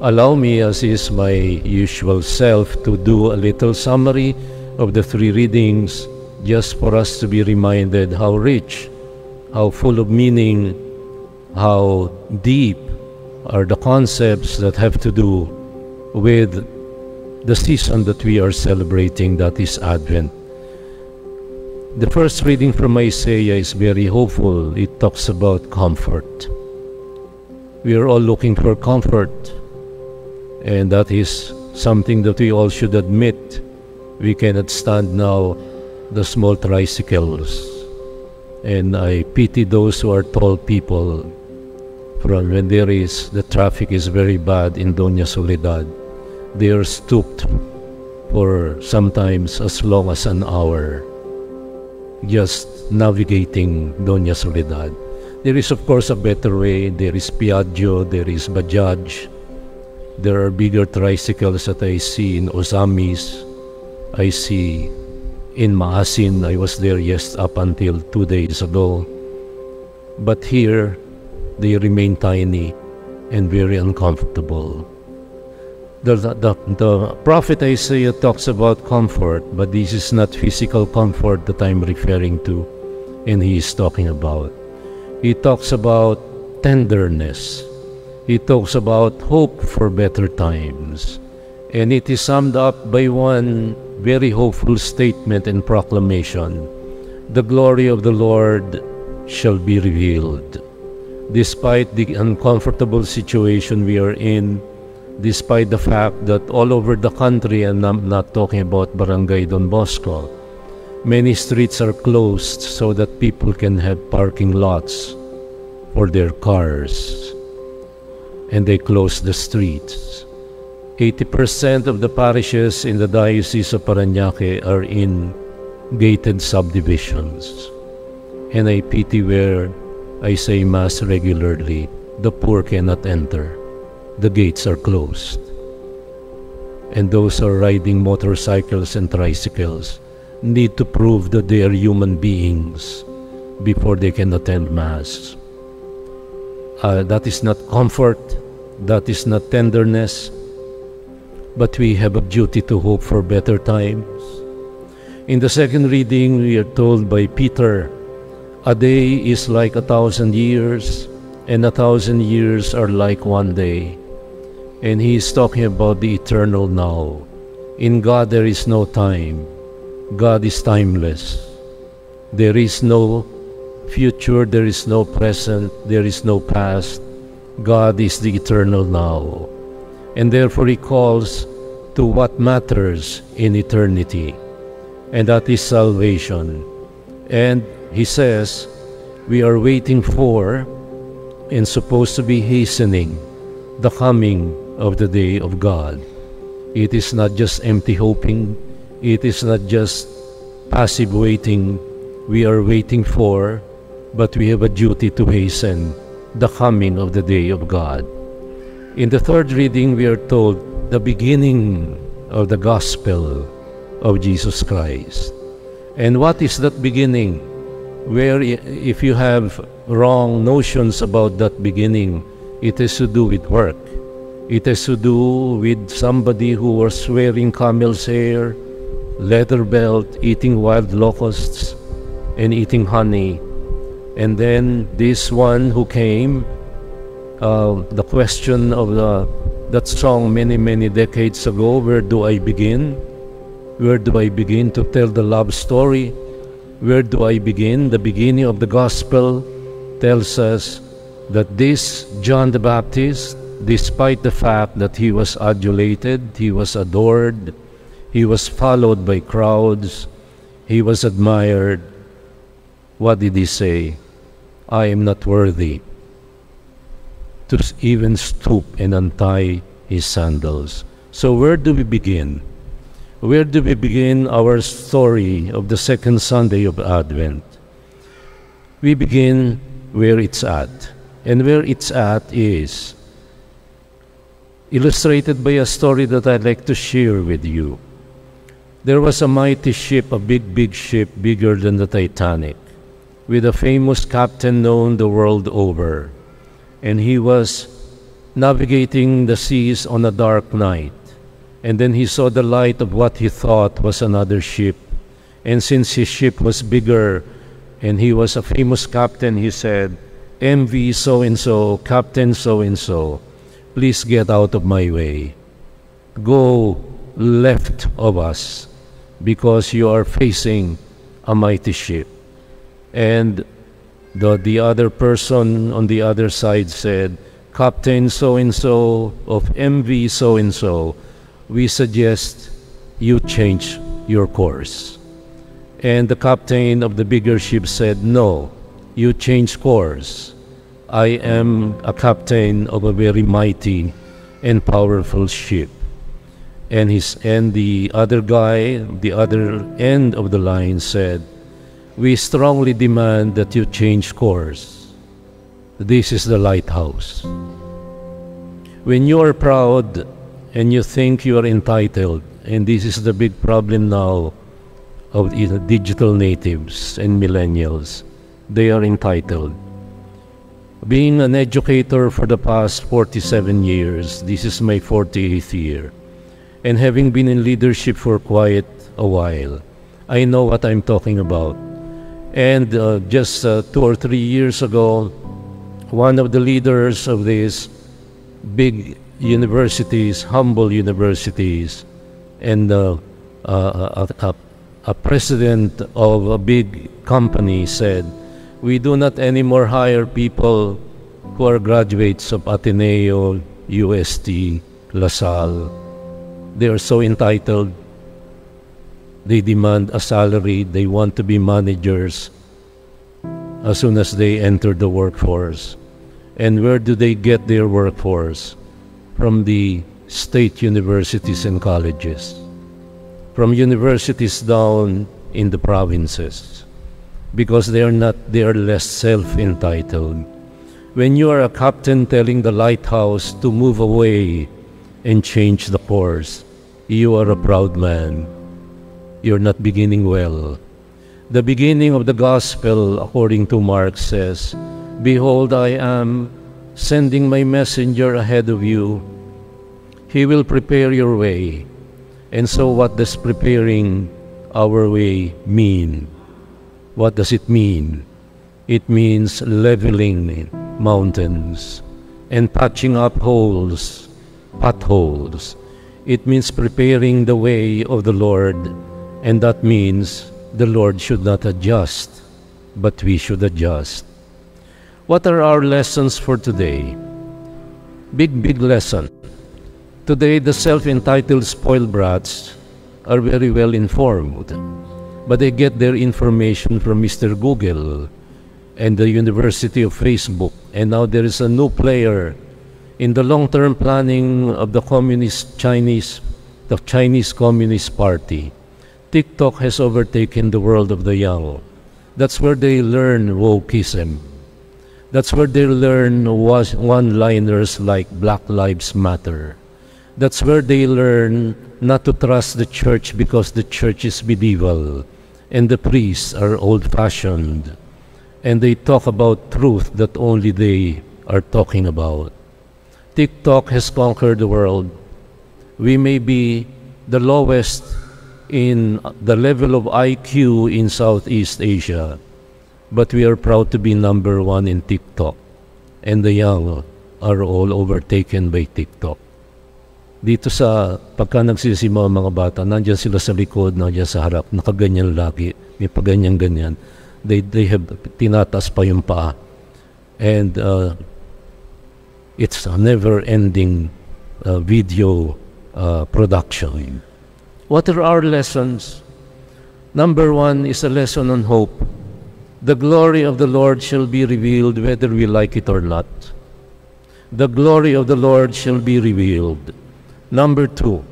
Allow me, as is my usual self, to do a little summary of the three readings, just for us to be reminded how rich, how full of meaning, how deep are the concepts that have to do with the season that we are celebrating, that is Advent. The first reading from Isaiah is very hopeful. It talks about comfort. We are all looking for comfort, and that is something that we all should admit. We cannot stand now the small tricycles, and I pity those who are tall people from when the traffic is very bad in Doña Soledad. They are stooped for sometimes as long as an hour, just navigating Doña Soledad. There is of course a better way. There is Piaggio, there is Bajaj. There are bigger tricycles that I see in Osamis. I see in Maasin. I was there up until 2 days ago. But here, they remain tiny and very uncomfortable. The prophet Isaiah talks about comfort, but this is not physical comfort that I'm referring to, and he is talking about. He talks about tenderness. He talks about hope for better times. And it is summed up by one very hopeful statement and proclamation. The glory of the Lord shall be revealed. Despite the uncomfortable situation we are in, despite the fact that all over the country, and I'm not talking about Barangay Don Bosco, many streets are closed so that people can have parking lots for their cars, and they close the streets. 80% of the parishes in the Diocese of Parañaque are in gated subdivisions, and I pity where I say Mass regularly, the poor cannot enter. The gates are closed, and those who are riding motorcycles and tricycles need to prove that they are human beings before they can attend Mass. That is not comfort, that is not tenderness, but we have a duty to hope for better times. In the second reading, we are told by Peter, a day is like 1,000 years, and 1,000 years are like one day. And he is talking about the eternal now. In God there is no time. God is timeless. There is no future, there is no present, there is no past. God is the eternal now. And therefore he calls to what matters in eternity, and that is salvation. And he says, we are waiting for and supposed to be hastening the coming of the day of God. It is not just empty hoping. It is not just passive waiting. We are waiting for, but we have a duty to hasten the coming of the day of God. In the third reading, we are told the beginning of the gospel of Jesus Christ. And what is that beginning? Where if you have wrong notions about that beginning, it has to do with work. It has to do with somebody who was wearing camel's hair, leather belt, eating wild locusts, and eating honey. And then this one who came, the question of that song many decades ago, where do I begin? Where do I begin to tell the love story? Where do I begin? The beginning of the gospel tells us that this John the Baptist, despite the fact that he was adulated, he was adored, he was followed by crowds, he was admired, what did he say? I am not worthy to even stoop and untie his sandals. So where do we begin? Where do we begin our story of the second Sunday of Advent? We begin where it's at. And where it's at is illustrated by a story that I'd like to share with you. There was a mighty ship, a big ship, bigger than the Titanic, with a famous captain known the world over. And he was navigating the seas on a dark night. And then he saw the light of what he thought was another ship. And since his ship was bigger and he was a famous captain, he said, "MV so-and-so, Captain so-and-so, please get out of my way. Go left of us, because you are facing a mighty ship." And the other person on the other side said, "Captain so-and-so of MV so-and-so, we suggest you change your course." And the captain of the bigger ship said, "No, you change course. I am a captain of a very mighty and powerful ship." And the other guy, the other end of the line said, "We strongly demand that you change course. This is the lighthouse." When you are proud and you think you are entitled, and this is the big problem now of digital natives and millennials, they are entitled. Being an educator for the past 47 years, this is my 48th year, and having been in leadership for quite a while, I know what I'm talking about. And just 2 or 3 years ago, one of the leaders of these big universities, humble universities, and a president of a big company said, "We do not anymore hire people who are graduates of Ateneo, UST, LaSalle. They are so entitled. They demand a salary. They want to be managers as soon as they enter the workforce." And where do they get their workforce? From the state universities and colleges, from universities down in the provinces, because they are less self-entitled. When you are a captain telling the lighthouse to move away and change the course, you are a proud man. You're not beginning well. The beginning of the gospel, according to Mark, says, "Behold, I am sending my messenger ahead of you. He will prepare your way." And so what does preparing our way mean? What does it mean? It means leveling mountains and patching up potholes. It means preparing the way of the Lord, and that means the Lord should not adjust, but we should adjust. What are our lessons for today? Big lesson. Today, the self-entitled spoiled brats are very well informed, but they get their information from Mr. Google and the University of Facebook. And now there is a new player in the long-term planning of the Chinese Communist Party. TikTok has overtaken the world of the young. That's where they learn wokeism. That's where they learn one-liners like Black Lives Matter. That's where they learn not to trust the church because the church is medieval and the priests are old-fashioned. And they talk about truth that only they are talking about. TikTok has conquered the world. We may be the lowest in the level of IQ in Southeast Asia, but we are proud to be number 1 in TikTok. And the young are all overtaken by TikTok. Dito pagka nagsisima mga bata, nandiyan sila sa likod, nandiyan sa harap, nakaganyan lagi, may paganyan-ganyan. They have tinatas pa yung paa. And it's a never-ending video production. What are our lessons? Number 1 is a lesson on hope. The glory of the Lord shall be revealed whether we like it or not. The glory of the Lord shall be revealed. Number 2,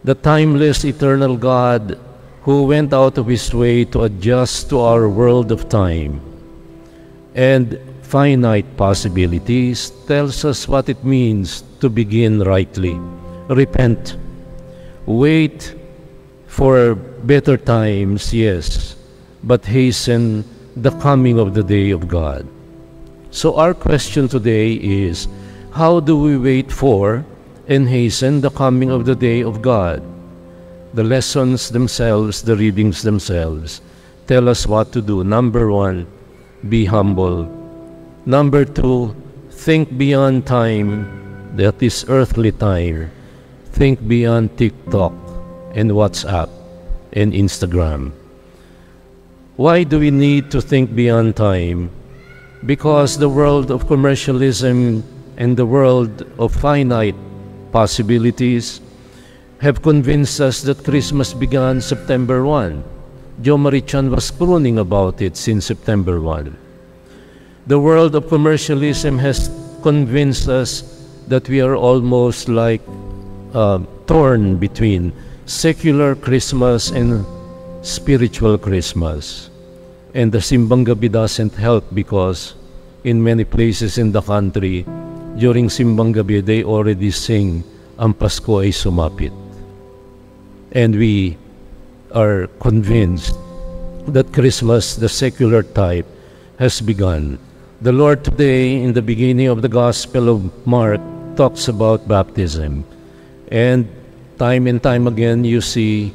the timeless, eternal God who went out of His way to adjust to our world of time and finite possibilities tells us what it means to begin rightly. Repent. Wait for better times, yes, but hasten the coming of the day of God. So our question today is, How do we wait for and hasten the coming of the day of God? The lessons themselves, the readings themselves, tell us what to do. Number 1, be humble. Number 2, think beyond time, that is earthly time. Think beyond TikTok and WhatsApp and Instagram. Why do we need to think beyond time? Because the world of commercialism and the world of finite possibilities have convinced us that Christmas began September 1. Jo Marichan was crooning about it since September 1. The world of commercialism has convinced us that we are almost like torn between secular Christmas and spiritual Christmas. And the Simbang Gabi doesn't help because in many places in the country, during Simbang Gabi, they already sing, "Ang Pasko ay sumapit." And we are convinced that Christmas, the secular type, has begun. The Lord today, in the beginning of the Gospel of Mark, talks about baptism. And time again, you see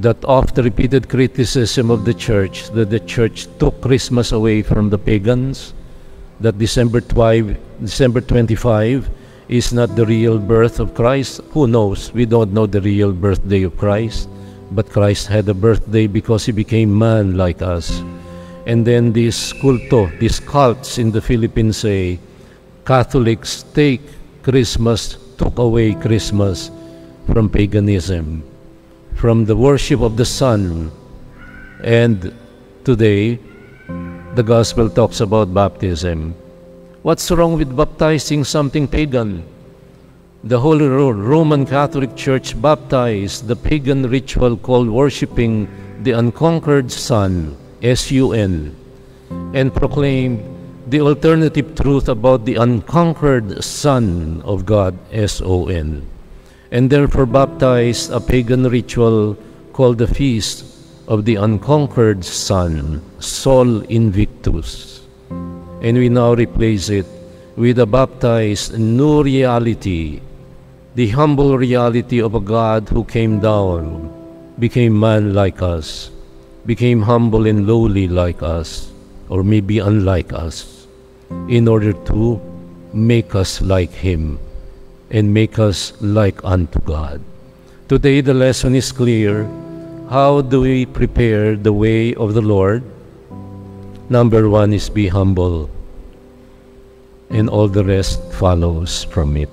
that oft repeated criticism of the church, that the church took Christmas away from the pagans, that December 25 is not the real birth of Christ. Who knows? We don't know the real birthday of Christ. But Christ had a birthday because He became man like us. And then these cults in the Philippines say, Catholics took away Christmas from paganism, from the worship of the sun. And today, the gospel talks about baptism. What's wrong with baptizing something pagan? The Holy Roman Catholic Church baptized the pagan ritual called worshiping the unconquered Sun, S-U-N, and proclaimed the alternative truth about the unconquered Son of God, S-O-N, and therefore baptized a pagan ritual called the Feast of the Unconquered Son, Sol Invictus. And we now replace it with a baptized new reality, the humble reality of a God who came down, became man like us, became humble and lowly like us, or maybe unlike us, in order to make us like Him and make us like unto God. Today the lesson is clear. How do we prepare the way of the Lord? Number 1 is be humble, and all the rest follows from it.